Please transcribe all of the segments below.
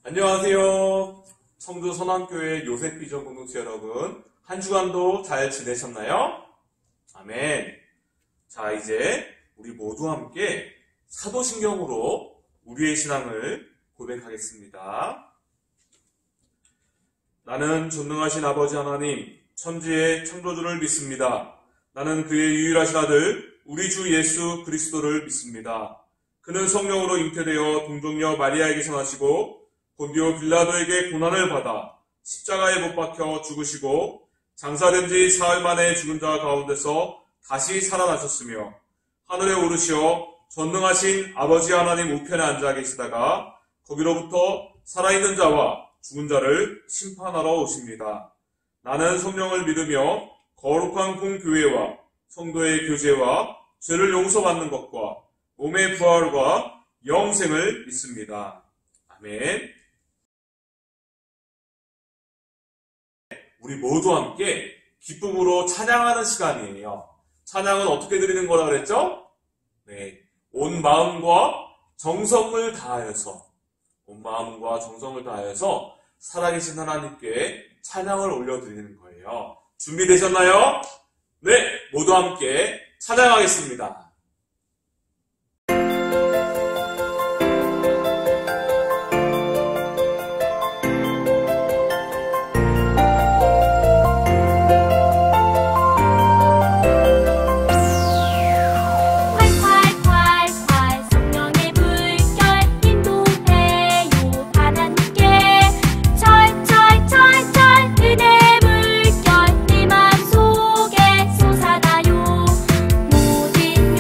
안녕하세요. 청주 선왕교회 요셉비전 공동체 여러분, 한 주간도 잘 지내셨나요? 아멘. 자, 이제 우리 모두 함께 사도신경으로 우리의 신앙을 고백하겠습니다. 나는 전능하신 아버지 하나님, 천지의 창조주를 믿습니다. 나는 그의 유일하신 아들, 우리 주 예수 그리스도를 믿습니다. 그는 성령으로 잉태되어 동정녀 마리아에게서 나시고 본디오 빌라도에게 고난을 받아 십자가에 못 박혀 죽으시고 장사된 지 사흘 만에 죽은 자 가운데서 다시 살아나셨으며 하늘에 오르시어 전능하신 아버지 하나님 우편에 앉아 계시다가 거기로부터 살아있는 자와 죽은 자를 심판하러 오십니다. 나는 성령을 믿으며 거룩한 공교회와 성도의 교제와 죄를 용서받는 것과 몸의 부활과 영생을 믿습니다. 아멘. 우리 모두 함께 기쁨으로 찬양하는 시간이에요. 찬양은 어떻게 드리는 거라 그랬죠? 네, 온 마음과 정성을 다하여서 살아계신 하나님께 찬양을 올려드리는 거예요. 준비되셨나요? 네, 모두 함께 찬양하겠습니다. 은혜 물결 내 맘속에 솟아나요. 모든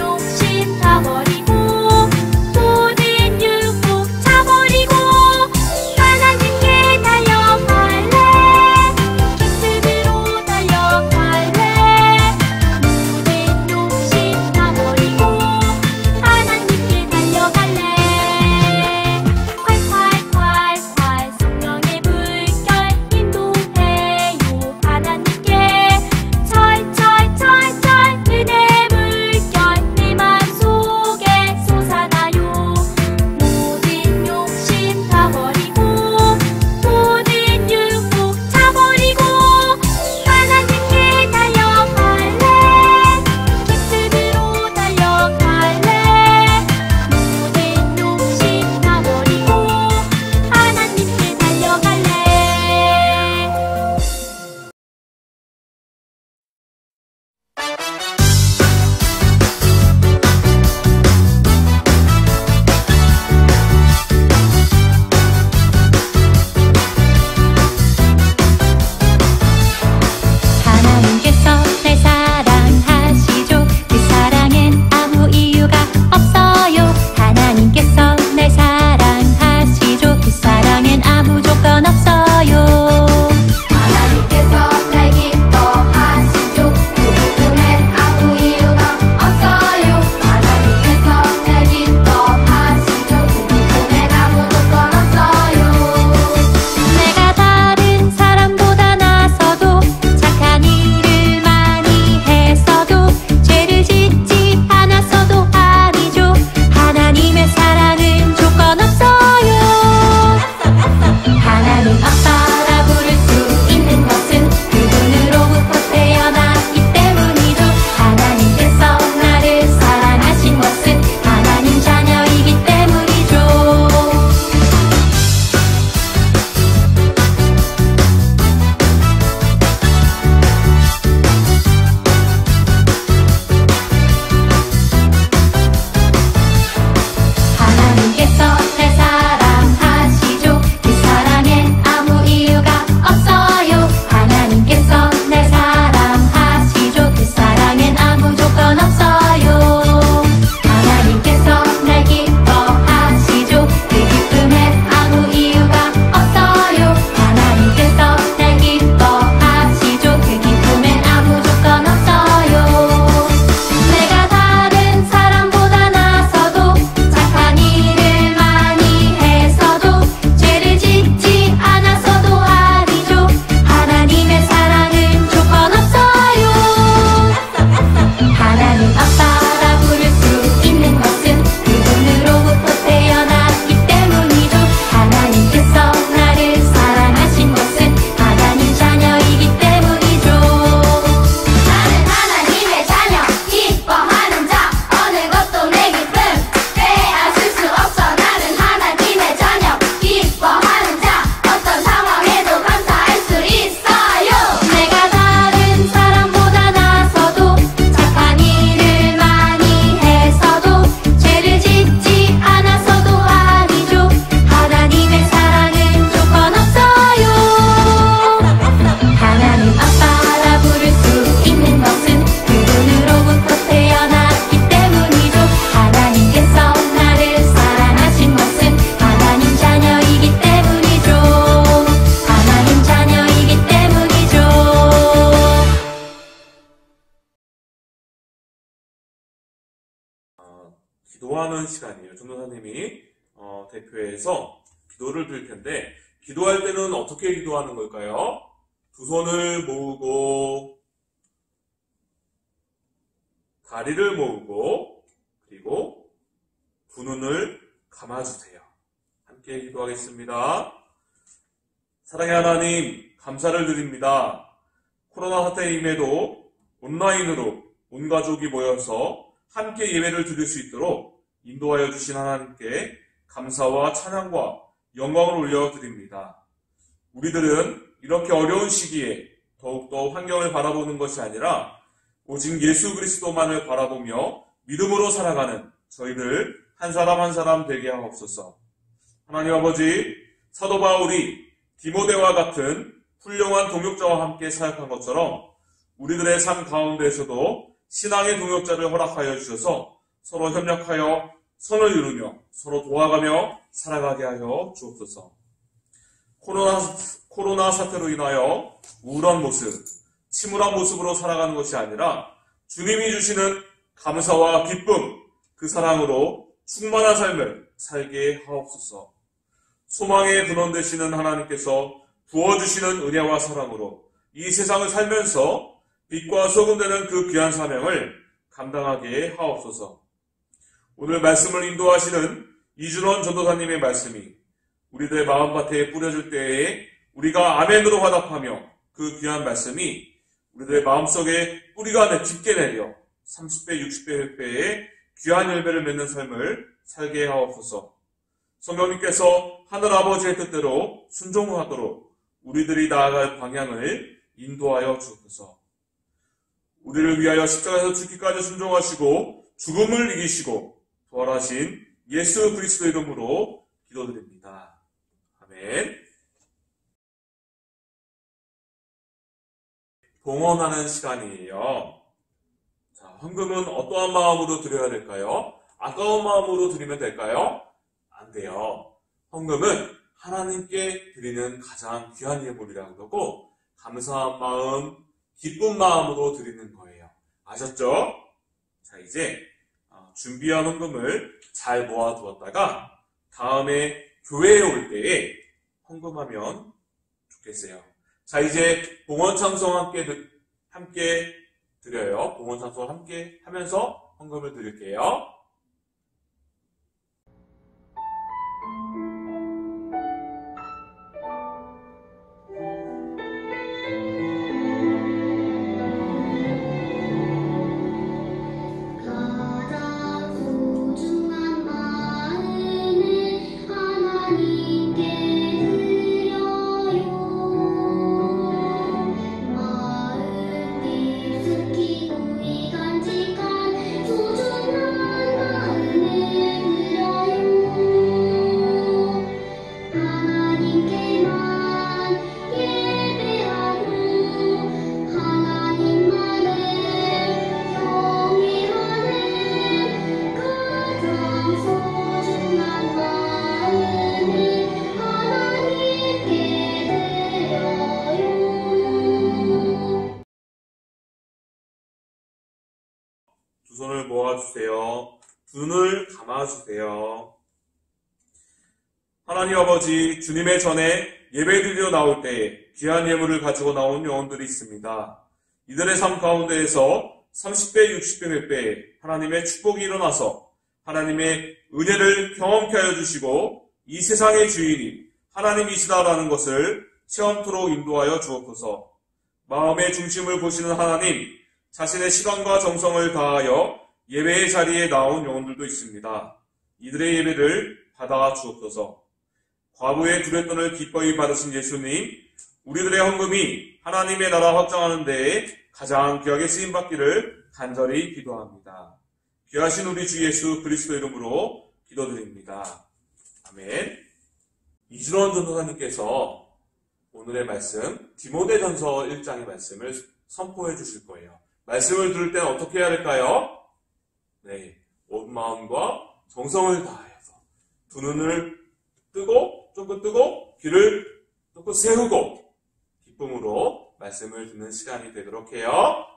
기도하는 시간이에요. 전도사님이 대표해서 기도를 드릴 텐데, 기도할 때는 어떻게 기도하는 걸까요? 두 손을 모으고 다리를 모으고 그리고 두 눈을 감아주세요. 함께 기도하겠습니다. 사랑의 하나님, 감사를 드립니다. 코로나 사태임에도 온라인으로 온 가족이 모여서 함께 예배를 드릴 수 있도록 인도하여 주신 하나님께 감사와 찬양과 영광을 올려드립니다. 우리들은 이렇게 어려운 시기에 더욱더 환경을 바라보는 것이 아니라 오직 예수 그리스도만을 바라보며 믿음으로 살아가는 저희들 한 사람 한 사람 되게 하옵소서. 하나님 아버지, 사도 바울이 디모데와 같은 훌륭한 동역자와 함께 사역한 것처럼 우리들의 삶 가운데에서도 신앙의 동역자를 허락하여 주셔서 서로 협력하여 선을 이루며 서로 도와가며 살아가게 하여 주옵소서. 코로나 사태로 인하여 우울한 모습, 침울한 모습으로 살아가는 것이 아니라 주님이 주시는 감사와 기쁨, 그 사랑으로 충만한 삶을 살게 하옵소서. 소망의 근원 되시는 하나님께서 부어주시는 은혜와 사랑으로 이 세상을 살면서 빛과 소금 되는 그 귀한 사명을 감당하게 하옵소서. 오늘 말씀을 인도하시는 이준원 전도사님의 말씀이 우리들의 마음밭에 뿌려질 때에 우리가 아멘으로 화답하며 그 귀한 말씀이 우리들의 마음속에 뿌리가 깊게 내려 30배, 60배, 100배의 귀한 열매를 맺는 삶을 살게 하옵소서. 성령님께서 하늘아버지의 뜻대로 순종하도록 우리들이 나아갈 방향을 인도하여 주옵소서. 우리를 위하여 십자가에서 죽기까지 순종하시고 죽음을 이기시고 부활하신 예수 그리스도 이름으로 기도드립니다. 아멘. 봉헌하는 시간이에요. 자, 헌금은 어떠한 마음으로 드려야 될까요? 아까운 마음으로 드리면 될까요? 안 돼요. 헌금은 하나님께 드리는 가장 귀한 예물이라는 거고 감사한 마음, 기쁜 마음으로 드리는 거예요. 아셨죠? 자, 이제 준비한 헌금을 잘 모아두었다가 다음에 교회에 올 때에 헌금하면 좋겠어요. 자, 이제 봉헌 찬송 함께 드려요. 봉헌 찬송 함께 하면서 헌금을 드릴게요. 두 손을 모아주세요. 두 눈을 감아주세요. 하나님 아버지, 주님의 전에 예배드리러 나올 때에 귀한 예물을 가지고 나온 영혼들이 있습니다. 이들의 삶 가운데에서 30배, 60배, 100배의 하나님의 축복이 일어나서 하나님의 은혜를 경험케 하여 주시고 이 세상의 주인이 하나님이시다라는 것을 체험토록 인도하여 주옵소서. 마음의 중심을 보시는 하나님, 자신의 시간과 정성을 다하여 예배의 자리에 나온 영혼들도 있습니다. 이들의 예배를 받아 주옵소서. 과부의 두레돈을 기꺼이 받으신 예수님, 우리들의 헌금이 하나님의 나라 확장하는 데에 가장 귀하게 쓰임받기를 간절히 기도합니다. 귀하신 우리 주 예수 그리스도 이름으로 기도드립니다. 아멘. 이준원 전도사님께서 오늘의 말씀, 디모데전서 1장의 말씀을 선포해 주실 거예요. 말씀을 들을 때는 어떻게 해야 될까요? 네, 온 마음과 정성을 다하여서 두 눈을 뜨고 쫑긋 뜨고 귀를 쫑긋 세우고 기쁨으로 말씀을 듣는 시간이 되도록 해요.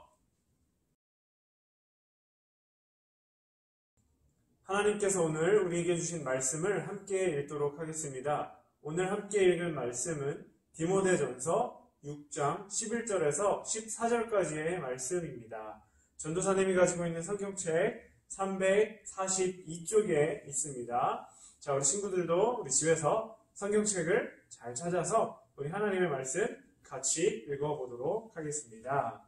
하나님께서 오늘 우리에게 주신 말씀을 함께 읽도록 하겠습니다. 오늘 함께 읽을 말씀은 디모데전서 6장 11절에서 14절까지의 말씀입니다. 전도사님이 가지고 있는 성경책 342쪽에 있습니다. 자, 우리 친구들도 우리 집에서 성경책을 잘 찾아서 우리 하나님의 말씀 같이 읽어보도록 하겠습니다.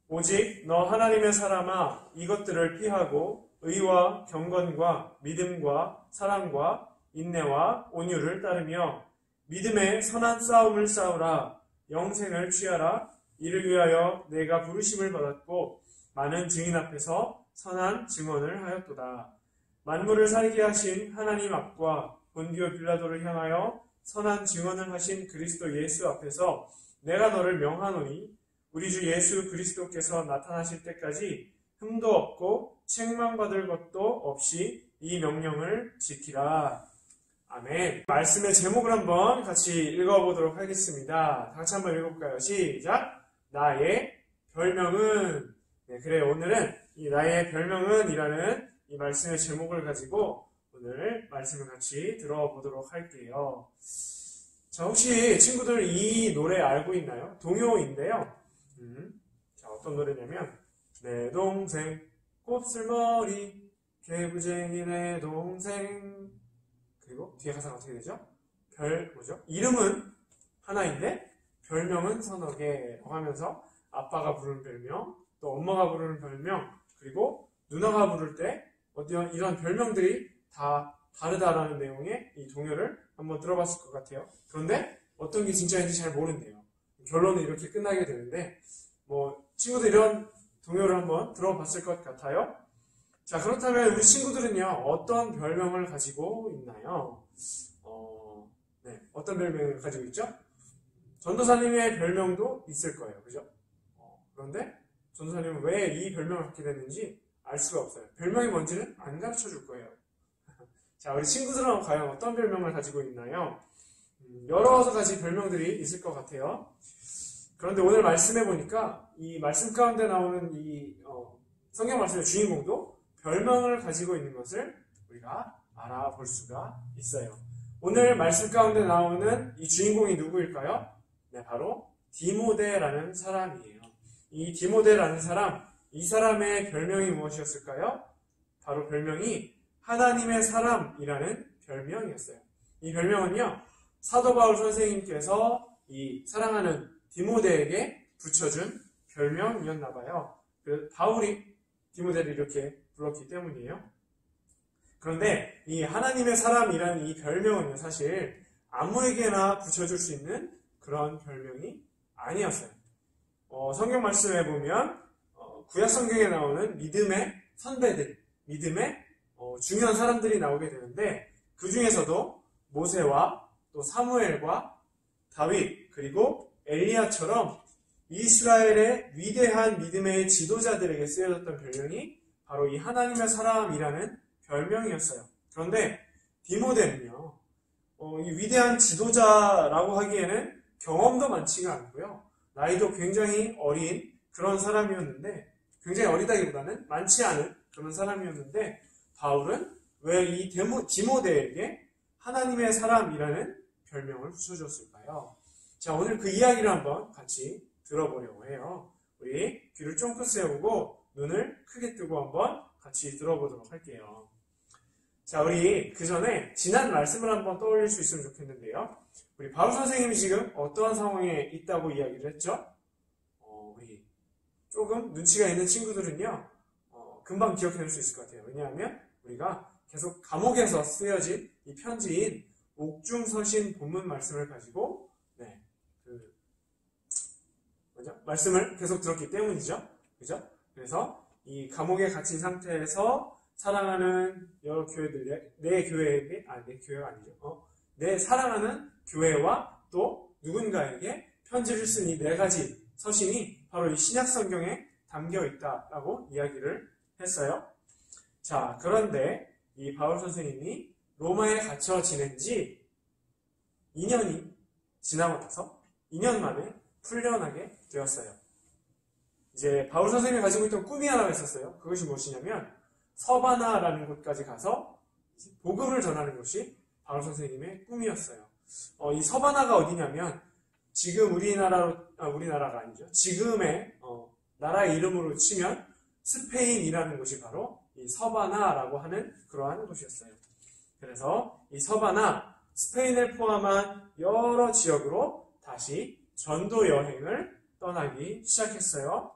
오직 너 하나님의 사람아, 이것들을 피하고 의와 경건과 믿음과 사랑과 인내와 온유를 따르며 믿음의 선한 싸움을 싸우라. 영생을 취하라. 이를 위하여 내가 부르심을 받았고 많은 증인 앞에서 선한 증언을 하였도다. 만물을 살게 하신 하나님 앞과 본디오 빌라도를 향하여 선한 증언을 하신 그리스도 예수 앞에서 내가 너를 명하노니 우리 주 예수 그리스도께서 나타나실 때까지 흠도 없고 책망받을 것도 없이 이 명령을 지키라. 아멘. 말씀의 제목을 한번 같이 읽어보도록 하겠습니다. 다 같이 한번 읽어볼까요? 시작. 나의 별명은. 네, 그래요. 오늘은 이 나의 별명은 이라는 이 말씀의 제목을 가지고 오늘 말씀을 같이 들어보도록 할게요. 자, 혹시 친구들 이 노래 알고 있나요? 동요인데요. 자, 어떤 노래냐면 내 동생 곱슬머리 개구쟁이 내 동생, 그리고 뒤에 가사가 어떻게 되죠? 뭐죠? 이름은 하나인데 별명은 서너 개라고 하면서 아빠가 부르는 별명, 또 엄마가 부르는 별명, 그리고 누나가 부를 때 이런 별명들이 다 다르다라는 내용의 이 동요를 한번 들어봤을 것 같아요. 그런데 어떤 게 진짜인지 잘 모른대요. 결론은 이렇게 끝나게 되는데, 친구들 이런 동요를 한번 들어봤을 것 같아요. 자, 그렇다면 우리 친구들은요, 어떤 별명을 가지고 있나요? 네, 어떤 별명을 가지고 있죠? 전도사님의 별명도 있을 거예요. 그죠? 그런데 전도사님은 왜 이 별명을 갖게 됐는지 알 수가 없어요. 별명이 뭔지는 안 가르쳐 줄 거예요. 자, 우리 친구들은 과연 어떤 별명을 가지고 있나요? 여러 가지 별명들이 있을 것 같아요. 그런데 오늘 말씀해 보니까 이 말씀 가운데 나오는 이 성경 말씀의 주인공도 별명을 가지고 있는 것을 우리가 알아볼 수가 있어요. 오늘 말씀 가운데 나오는 이 주인공이 누구일까요? 네, 바로 디모데라는 사람이에요. 이 디모데라는 사람, 이 사람의 별명이 무엇이었을까요? 바로 별명이 하나님의 사람이라는 별명이었어요. 이 별명은요, 사도 바울 선생님께서 이 사랑하는 디모데에게 붙여준 별명이었나 봐요. 그래서 바울이 디모데를 이렇게 불렀기 때문이에요. 그런데 이 하나님의 사람이라는 이 별명은요, 사실 아무에게나 붙여줄 수 있는 그런 별명이 아니었어요. 성경 말씀에 보면 구약 성경에 나오는 믿음의 선배들, 믿음의 중요한 사람들이 나오게 되는데, 그 중에서도 모세와 또 사무엘과 다윗, 그리고 엘리야처럼 이스라엘의 위대한 믿음의 지도자들에게 쓰여졌던 별명이 바로 이 하나님의 사람이라는 별명이었어요. 그런데 디모데는요, 이 위대한 지도자라고 하기에는 경험도 많지가 않고요, 나이도 굉장히 어린 그런 사람이었는데, 굉장히 어리다기보다는 많지 않은 그런 사람이었는데, 바울은 왜 이 디모데에게 하나님의 사람이라는 별명을 붙여줬을까요? 자, 오늘 그 이야기를 한번 같이 들어보려고 해요. 우리 귀를 쫑긋 세우고 눈을 크게 뜨고 한번 같이 들어보도록 할게요. 자, 우리 그 전에 지난 말씀을 한번 떠올릴 수 있으면 좋겠는데요. 우리 바울 선생님이 지금 어떠한 상황에 있다고 이야기를 했죠? 우리 조금 눈치가 있는 친구들은요, 금방 기억해낼 수 있을 것 같아요. 왜냐하면 우리가 계속 감옥에서 쓰여진 이 편지인 옥중서신 본문 말씀을 가지고 말씀을 계속 들었기 때문이죠. 그죠? 그래서 이 감옥에 갇힌 상태에서 사랑하는 여러 교회들, 내 교회가 아니죠. 내 사랑하는 교회와 또 누군가에게 편지를 쓴 이 네 가지 서신이 바로 이 신약 성경에 담겨 있다라고 이야기를 했어요. 자, 그런데 이 바울 선생님이 로마에 갇혀 지낸 지 2년이 지나고 나서 2년 만에 풀려나게 되었어요. 이제 바울 선생님이 가지고 있던 꿈이 하나가 있었어요. 그것이 무엇이냐면 서바나라는 곳까지 가서 복음을 전하는 것이 바울 선생님의 꿈이었어요. 이 서바나가 어디냐면 지금 우리나라가 아니죠. 지금의 나라의 이름으로 치면 스페인이라는 곳이 바로 이 서바나라고 하는 그러한 곳이었어요. 그래서 이 서바나, 스페인을 포함한 여러 지역으로 다시 전도 여행을 떠나기 시작했어요.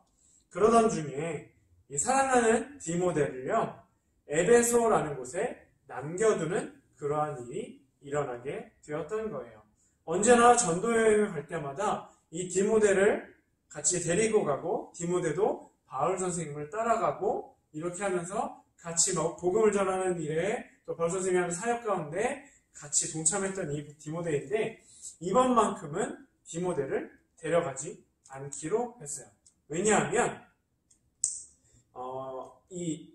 그러던 중에 이 사랑하는 디모데를요, 에베소라는 곳에 남겨두는 그러한 일이 일어나게 되었던 거예요. 언제나 전도 여행을 갈 때마다 이 디모데를 같이 데리고 가고 디모데도 바울 선생님을 따라가고 이렇게 하면서 같이 복음을 전하는 일에 또 바울 선생님이 하는 사역 가운데 같이 동참했던 이 디모데인데 이번만큼은 디모데를 데려가지 않기로 했어요. 왜냐하면 이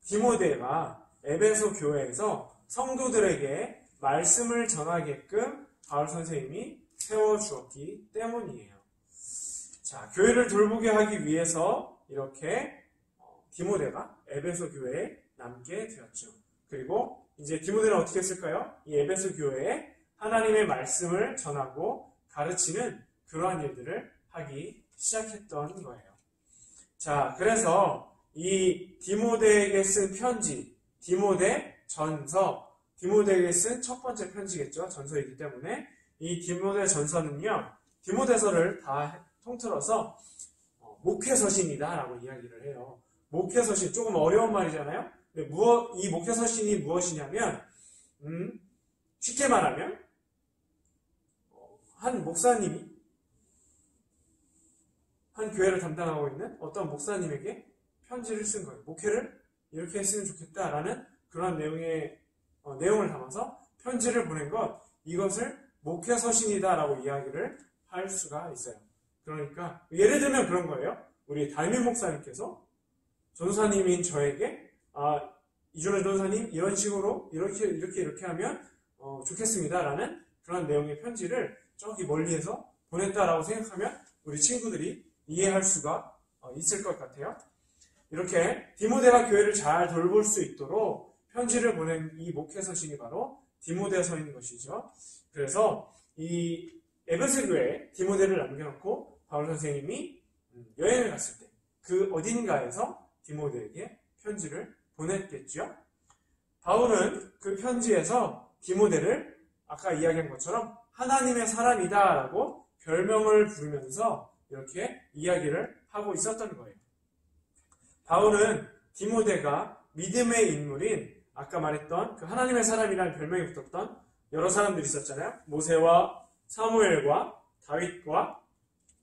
디모데가 에베소 교회에서 성도들에게 말씀을 전하게끔 바울 선생님이 세워주었기 때문이에요. 자, 교회를 돌보게 하기 위해서 이렇게 디모데가 에베소 교회에 남게 되었죠. 그리고 이제 디모데는 어떻게 했을까요? 이 에베소 교회에 하나님의 말씀을 전하고 가르치는 그러한 일들을 하기 시작했던 거예요. 자, 그래서 이 디모데에게 쓴 편지, 디모데 전서, 디모데에게 쓴 첫 번째 편지겠죠. 전서이기 때문에 이 디모데 전서는요, 디모데서를 다 통틀어서 목회서신이다 라고 이야기를 해요. 목회서신, 조금 어려운 말이잖아요. 근데 이 목회서신이 무엇이냐면 쉽게 말하면 한 목사님이 한 교회를 담당하고 있는 어떤 목사님에게 편지를 쓴 거예요. 목회를 이렇게 했으면 좋겠다라는 그런 내용을 담아서 편지를 보낸 것, 이것을 목회서신이다라고 이야기를 할 수가 있어요. 그러니까 예를 들면 그런 거예요. 우리 달민 목사님께서 전도사님인 저에게 이준호 전도사님 이런 식으로 이렇게 하면 좋겠습니다라는 그런 내용의 편지를 저기 멀리에서 보냈다라고 생각하면 우리 친구들이 이해할 수가 있을 것 같아요. 이렇게 디모데가 교회를 잘 돌볼 수 있도록 편지를 보낸 이 목회서신이 바로 디모데서인 것이죠. 그래서 이 에베소 교회에 디모데를 남겨놓고 바울 선생님이 여행을 갔을 때 그 어딘가에서 디모데에게 편지를 보냈겠죠. 바울은 그 편지에서 디모데를 아까 이야기한 것처럼 하나님의 사람이다 라고 별명을 부르면서 이렇게 이야기를 하고 있었던 거예요. 바울은 디모데가 믿음의 인물인 아까 말했던 그 하나님의 사람이라는 별명이 붙었던 여러 사람들이 있었잖아요. 모세와 사무엘과 다윗과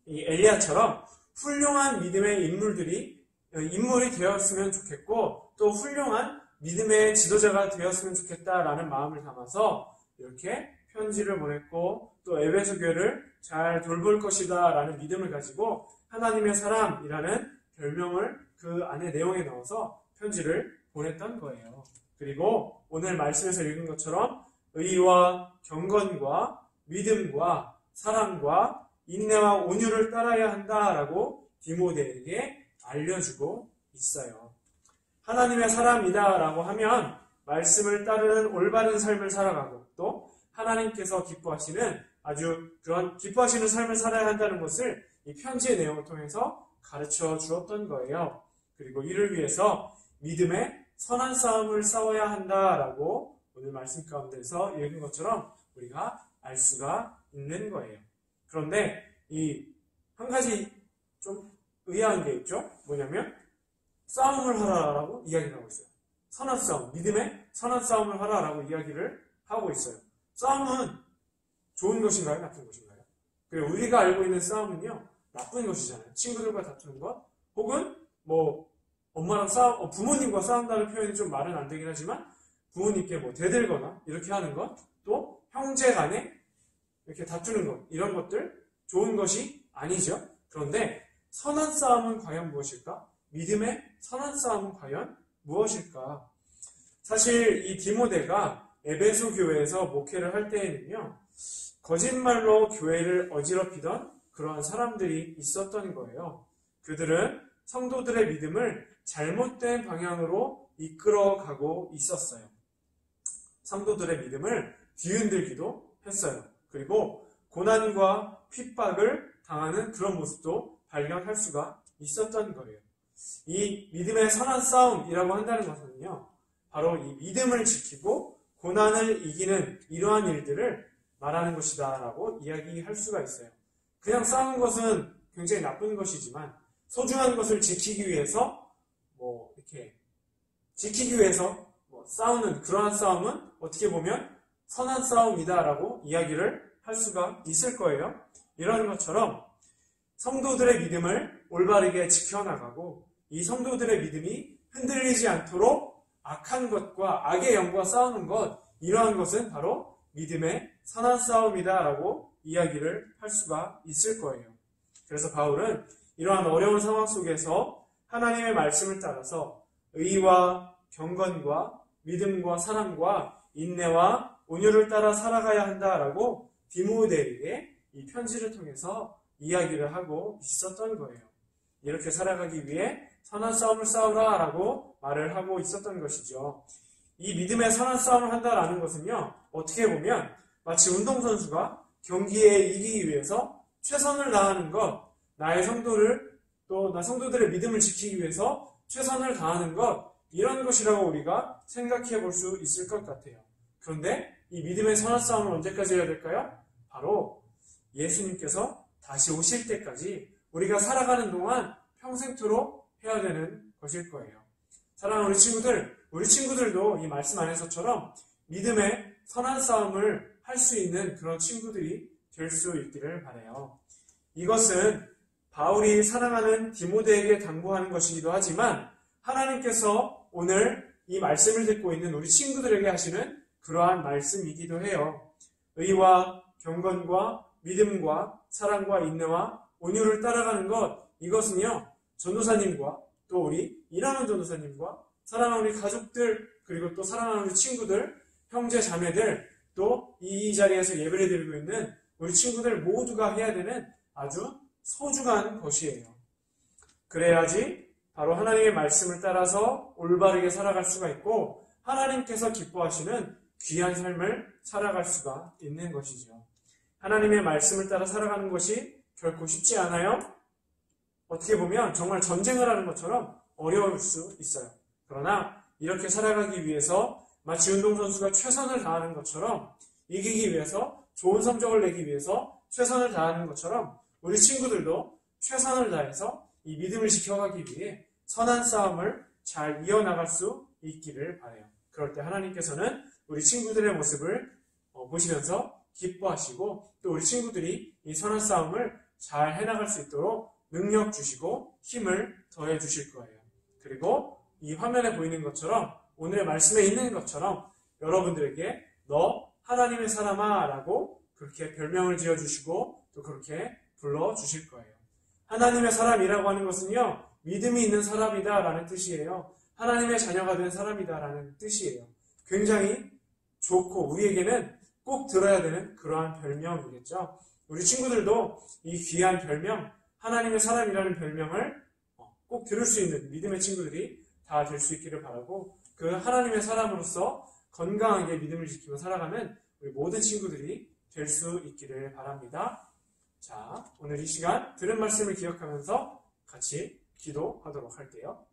이 엘리야처럼 훌륭한 믿음의 인물이 되었으면 좋겠고 또 훌륭한 믿음의 지도자가 되었으면 좋겠다라는 마음을 담아서 이렇게 편지를 보냈고 또 에베소 교회를 잘 돌볼 것이다 라는 믿음을 가지고 하나님의 사람이라는 별명을 그 안에 내용에 넣어서 편지를 보냈던 거예요. 그리고 오늘 말씀에서 읽은 것처럼 의와 경건과 믿음과 사랑과 인내와 온유를 따라야 한다라고 디모데에게 알려주고 있어요. 하나님의 사람이다 라고 하면 말씀을 따르는 올바른 삶을 살아가고 또 하나님께서 기뻐하시는 아주 그런 기뻐하시는 삶을 살아야 한다는 것을 이 편지의 내용을 통해서 가르쳐 주었던 거예요. 그리고 이를 위해서 믿음의 선한 싸움을 싸워야 한다라고 오늘 말씀 가운데서 읽은 것처럼 우리가 알 수가 있는 거예요. 그런데 이 한 가지 좀 의아한 게 있죠. 뭐냐면 싸움을 하라라고 이야기를 하고 있어요. 선한 싸움, 믿음의 선한 싸움을 하라라고 이야기를 하고 있어요. 싸움은 좋은 것인가요? 나쁜 것인가요? 그리고 우리가 알고 있는 싸움은요, 나쁜 것이잖아요. 친구들과 다투는 것, 혹은 엄마랑 부모님과 싸운다는 표현이 좀 말은 안 되긴 하지만 부모님께 대들거나 이렇게 하는 것, 또 형제 간에 이렇게 다투는 것, 이런 것들 좋은 것이 아니죠. 그런데 선한 싸움은 과연 무엇일까? 믿음의 선한 싸움은 과연 무엇일까? 사실 이 디모데가 에베소 교회에서 목회를 할 때에는요, 거짓말로 교회를 어지럽히던 그러한 사람들이 있었던 거예요. 그들은 성도들의 믿음을 잘못된 방향으로 이끌어가고 있었어요. 성도들의 믿음을 뒤흔들기도 했어요. 그리고 고난과 핍박을 당하는 그런 모습도 발견할 수가 있었던 거예요. 이 믿음의 선한 싸움이라고 한다는 것은요, 바로 이 믿음을 지키고 고난을 이기는 이러한 일들을 말하는 것이다 라고 이야기할 수가 있어요. 그냥 싸우는 것은 굉장히 나쁜 것이지만 소중한 것을 지키기 위해서 싸우는 그러한 싸움은 어떻게 보면 선한 싸움이다 라고 이야기를 할 수가 있을 거예요. 이런 것처럼 성도들의 믿음을 올바르게 지켜나가고 이 성도들의 믿음이 흔들리지 않도록 악한 것과 악의 영과 싸우는 것, 이러한 것은 바로 믿음의 선한 싸움이다 라고 이야기를 할 수가 있을 거예요. 그래서 바울은 이러한 어려운 상황 속에서 하나님의 말씀을 따라서 의와 경건과 믿음과 사랑과 인내와 온유를 따라 살아가야 한다라고 디모데에게 이 편지를 통해서 이야기를 하고 있었던 거예요. 이렇게 살아가기 위해 선한 싸움을 싸우라라고 말을 하고 있었던 것이죠. 이 믿음의 선한 싸움을 한다라는 것은요, 어떻게 보면 마치 운동선수가 경기에 이기기 위해서 최선을 다하는 것, 나의 성도를 또 나 성도들의 믿음을 지키기 위해서 최선을 다하는 것, 이런 것이라고 우리가 생각해 볼 수 있을 것 같아요. 그런데 이 믿음의 선한 싸움을 언제까지 해야 될까요? 바로 예수님께서 다시 오실 때까지 우리가 살아가는 동안 평생토록 해야 되는 것일 거예요. 사랑하는 우리 친구들도 이 말씀 안에서처럼 믿음의 선한 싸움을 할 수 있는 그런 친구들이 될 수 있기를 바라요. 이것은 바울이 사랑하는 디모데에게 당부하는 것이기도 하지만 하나님께서 오늘 이 말씀을 듣고 있는 우리 친구들에게 하시는 그러한 말씀이기도 해요. 의와 경건과 믿음과 사랑과 인내와 온유를 따라가는 것, 이것은요, 전도사님과 또 우리 일하는 전도사님과 사랑하는 우리 가족들, 그리고 또 사랑하는 우리 친구들, 형제 자매들, 또 이 자리에서 예배를 드리고 있는 우리 친구들 모두가 해야 되는 아주 소중한 것이에요. 그래야지 바로 하나님의 말씀을 따라서 올바르게 살아갈 수가 있고 하나님께서 기뻐하시는 귀한 삶을 살아갈 수가 있는 것이죠. 하나님의 말씀을 따라 살아가는 것이 결코 쉽지 않아요. 어떻게 보면 정말 전쟁을 하는 것처럼 어려울 수 있어요. 그러나 이렇게 살아가기 위해서 마치 운동선수가 최선을 다하는 것처럼 이기기 위해서 좋은 성적을 내기 위해서 최선을 다하는 것처럼 우리 친구들도 최선을 다해서 이 믿음을 지켜가기 위해 선한 싸움을 잘 이어나갈 수 있기를 바라요. 그럴 때 하나님께서는 우리 친구들의 모습을 보시면서 기뻐하시고 또 우리 친구들이 이 선한 싸움을 잘 해나갈 수 있도록 능력 주시고 힘을 더해 주실 거예요. 그리고 이 화면에 보이는 것처럼 오늘의 말씀에 있는 것처럼 여러분들에게 너 하나님의 사람아 라고 그렇게 별명을 지어주시고 또 그렇게 불러주실 거예요. 하나님의 사람이라고 하는 것은요, 믿음이 있는 사람이다 라는 뜻이에요. 하나님의 자녀가 된 사람이다 라는 뜻이에요. 굉장히 좋고 우리에게는 꼭 들어야 되는 그러한 별명이겠죠. 우리 친구들도 이 귀한 별명, 하나님의 사람이라는 별명을 꼭 들을 수 있는 믿음의 친구들이 다 될 수 있기를 바라고 그 하나님의 사람으로서 건강하게 믿음을 지키며 살아가는 우리 모든 친구들이 될 수 있기를 바랍니다. 자, 오늘 이 시간 들은 말씀을 기억하면서 같이 기도하도록 할게요.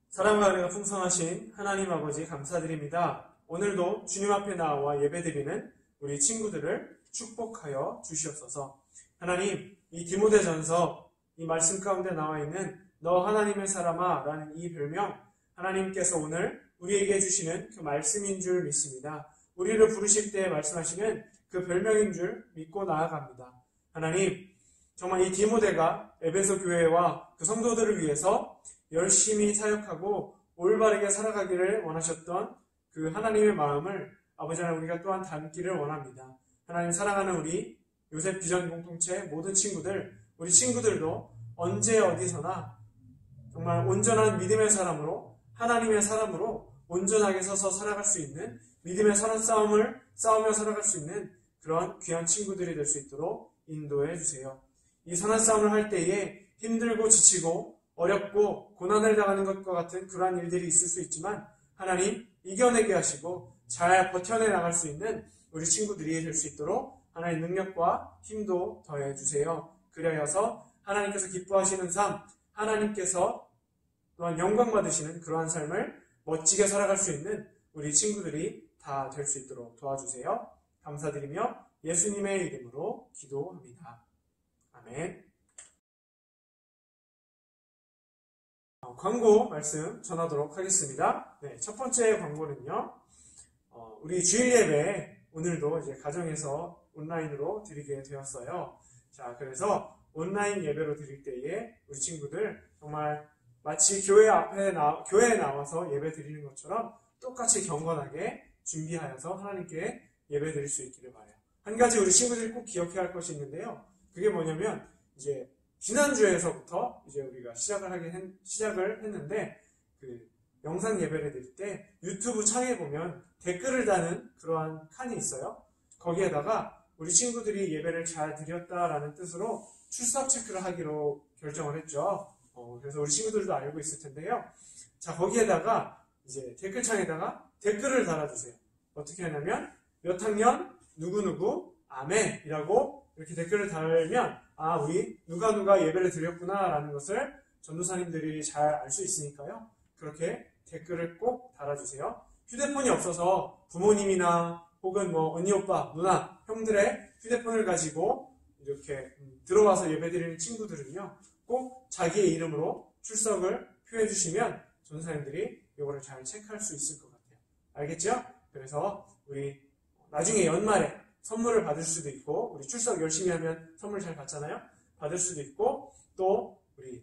사랑과 은혜가 풍성하신 하나님 아버지 감사드립니다. 오늘도 주님 앞에 나와 예배드리는 우리 친구들을 축복하여 주시옵소서. 하나님, 이 디모데전서 이 말씀 가운데 나와 있는 너 하나님의 사람아 라는 이 별명, 하나님께서 오늘 우리에게 주시는 그 말씀인 줄 믿습니다. 우리를 부르실 때 말씀하시는 그 별명인 줄 믿고 나아갑니다. 하나님, 정말 이 디모데가 에베소 교회와 그 성도들을 위해서 열심히 사역하고 올바르게 살아가기를 원하셨던 그 하나님의 마음을 아버지 하나님 우리가 또한 담기를 원합니다. 하나님 사랑하는 우리 요셉 비전 공동체 모든 친구들, 우리 친구들도 언제 어디서나 정말 온전한 믿음의 사람으로 하나님의 사람으로 온전하게 서서 살아갈 수 있는 믿음의 선한 싸움을 싸우며 살아갈 수 있는 그런 귀한 친구들이 될 수 있도록 인도해 주세요. 이 선한 싸움을 할 때에 힘들고 지치고 어렵고 고난을 당하는 것과 같은 그러한 일들이 있을 수 있지만 하나님 이겨내게 하시고 잘 버텨내 나갈 수 있는 우리 친구들이 될 수 있도록 하나님 능력과 힘도 더해주세요. 그리하여서 하나님께서 기뻐하시는 삶, 하나님께서 또한 영광 받으시는 그러한 삶을 멋지게 살아갈 수 있는 우리 친구들이 다 될 수 있도록 도와주세요. 감사드리며 예수님의 이름으로 기도합니다. 아멘. 광고 말씀 전하도록 하겠습니다. 네, 첫 번째 광고는요. 우리 주일 예배 오늘도 이제 가정에서 온라인으로 드리게 되었어요. 자, 그래서 온라인 예배로 드릴 때에 우리 친구들 정말 마치 교회에 나와서 예배 드리는 것처럼 똑같이 경건하게 준비하여서 하나님께 예배 드릴 수 있기를 바라요. 한 가지 우리 친구들이 꼭 기억해야 할 것이 있는데요. 그게 뭐냐면 이제 지난주에서부터 이제 우리가 시작을 했는데 그 영상 예배를 드릴 때 유튜브 창에 보면 댓글을 다는 그러한 칸이 있어요. 거기에다가 우리 친구들이 예배를 잘 드렸다라는 뜻으로 출석 체크를 하기로 결정을 했죠. 그래서 우리 친구들도 알고 있을 텐데요. 자, 거기에다가 이제 댓글창에다가 댓글을 달아주세요. 어떻게 하냐면 몇 학년 누구누구 아멘이라고 이렇게 댓글을 달면 우리 누가 예배를 드렸구나 라는 것을 전도사님들이 잘 알 수 있으니까요. 그렇게 댓글을 꼭 달아주세요. 휴대폰이 없어서 부모님이나 혹은 언니, 오빠, 누나, 형들의 휴대폰을 가지고 이렇게 들어와서 예배드리는 친구들은요. 꼭 자기의 이름으로 출석을 표해 주시면 전도사님들이 이거를 잘 체크할 수 있을 것 같아요. 알겠죠? 그래서 우리 나중에 연말에 선물을 받을 수도 있고 우리 출석 열심히 하면 선물 잘 받잖아요. 받을 수도 있고 또 우리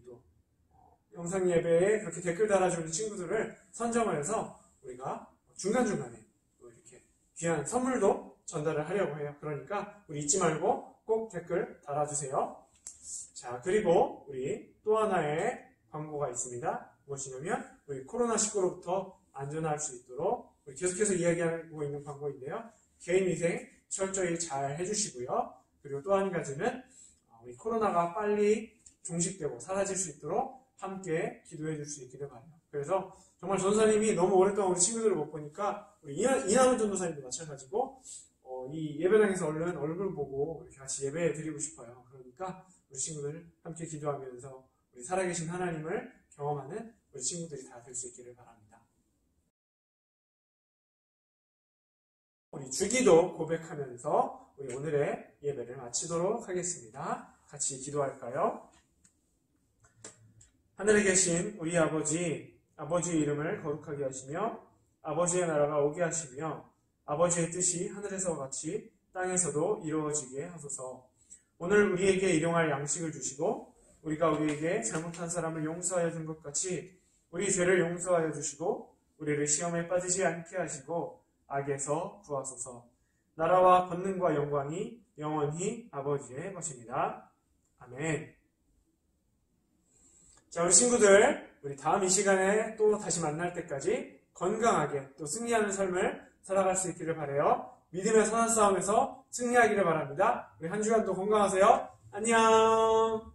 영상 예배에 그렇게 댓글 달아주는 친구들을 선정을 해서 우리가 중간중간에 또 이렇게 귀한 선물도 전달을 하려고 해요. 그러니까 우리 잊지 말고 꼭 댓글 달아주세요. 자, 그리고 우리 또 하나의 광고가 있습니다. 무엇이냐면 우리 코로나19로부터 안전할 수 있도록 우리 계속해서 이야기하고 있는 광고인데요. 개인위생 철저히 잘 해주시고요. 그리고 또 한 가지는 우리 코로나가 빨리 종식되고 사라질 수 있도록 함께 기도해 줄 수 있기를 바라요. 그래서 정말 전도사님이 너무 오랫동안 우리 친구들을 못 보니까 우리 이남은 전도사님도 마찬가지고 이 예배당에서 얼른 얼굴 보고 이렇게 같이 예배 드리고 싶어요. 그러니까 우리 친구들 함께 기도하면서 우리 살아계신 하나님을 경험하는 우리 친구들이 다 될 수 있기를 바랍니다. 우리 주기도 고백하면서 우리 오늘의 예배를 마치도록 하겠습니다. 같이 기도할까요? 하늘에 계신 우리 아버지의 이름을 거룩하게 하시며 아버지의 나라가 오게 하시며 아버지의 뜻이 하늘에서 같이 땅에서도 이루어지게 하소서. 오늘 우리에게 일용할 양식을 주시고 우리가 우리에게 잘못한 사람을 용서하여 준 것 같이 우리 죄를 용서하여 주시고 우리를 시험에 빠지지 않게 하시고 악에서 구하소서. 나라와 권능과 영광이 영원히 아버지의 것입니다. 아멘. 자, 우리 친구들, 우리 다음 이 시간에 또 다시 만날 때까지 건강하게 또 승리하는 삶을 살아갈 수 있기를 바라요. 믿음의 선한 싸움에서 승리하기를 바랍니다. 우리 한 주간도 건강하세요. 안녕.